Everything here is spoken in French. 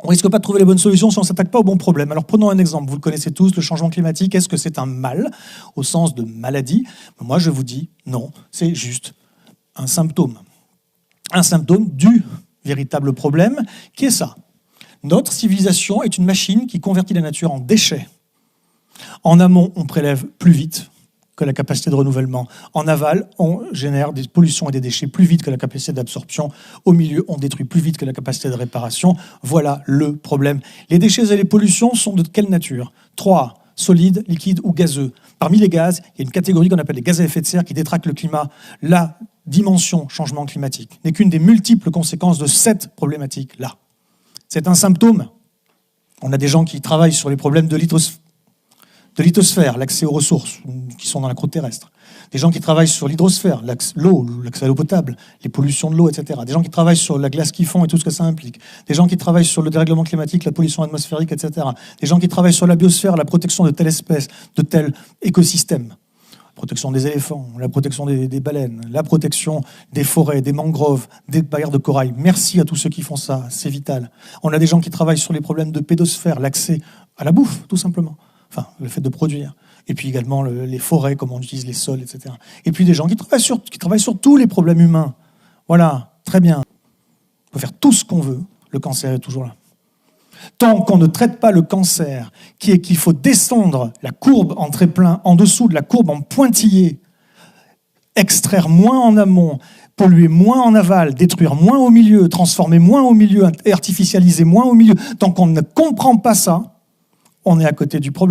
On risque pas de trouver les bonnes solutions si on ne s'attaque pas au bon problème. Alors prenons un exemple, vous le connaissez tous, le changement climatique. Est-ce que c'est un mal, au sens de maladie? Moi je vous dis non, c'est juste un symptôme. Un symptôme du véritable problème, qui est ça. Notre civilisation est une machine qui convertit la nature en déchets. En amont, on prélève plus vite que la capacité de renouvellement. En aval, on génère des pollutions et des déchets plus vite que la capacité d'absorption. Au milieu, on détruit plus vite que la capacité de réparation. Voilà le problème. Les déchets et les pollutions sont de quelle nature? 3. Solides, liquides ou gazeux. Parmi les gaz, il y a une catégorie qu'on appelle les gaz à effet de serre qui détraquent le climat. La dimension changement climatique n'est qu'une des multiples conséquences de cette problématique-là. C'est un symptôme. On a des gens qui travaillent sur les problèmes de lithosphère, l'accès aux ressources qui sont dans la croûte terrestre. Des gens qui travaillent sur l'hydrosphère, l'eau, l'accès à l'eau potable, les pollutions de l'eau, etc. Des gens qui travaillent sur la glace qui fond et tout ce que ça implique. Des gens qui travaillent sur le dérèglement climatique, la pollution atmosphérique, etc. Des gens qui travaillent sur la biosphère, la protection de telle espèce, de tel écosystème. La protection des éléphants, la protection des baleines, la protection des forêts, des mangroves, des barrières de corail. Merci à tous ceux qui font ça, c'est vital. On a des gens qui travaillent sur les problèmes de pédosphère, l'accès à la bouffe, tout simplement. Enfin, le fait de produire. Et puis également les forêts, comment on utilise les sols, etc. Et puis des gens qui travaillent sur tous les problèmes humains. Voilà, très bien. On peut faire tout ce qu'on veut, le cancer est toujours là. Tant qu'on ne traite pas le cancer, qui est qu'il faut descendre la courbe en trait-plein, en dessous de la courbe en pointillé, extraire moins en amont, polluer moins en aval, détruire moins au milieu, transformer moins au milieu, artificialiser moins au milieu, tant qu'on ne comprend pas ça, on est à côté du problème.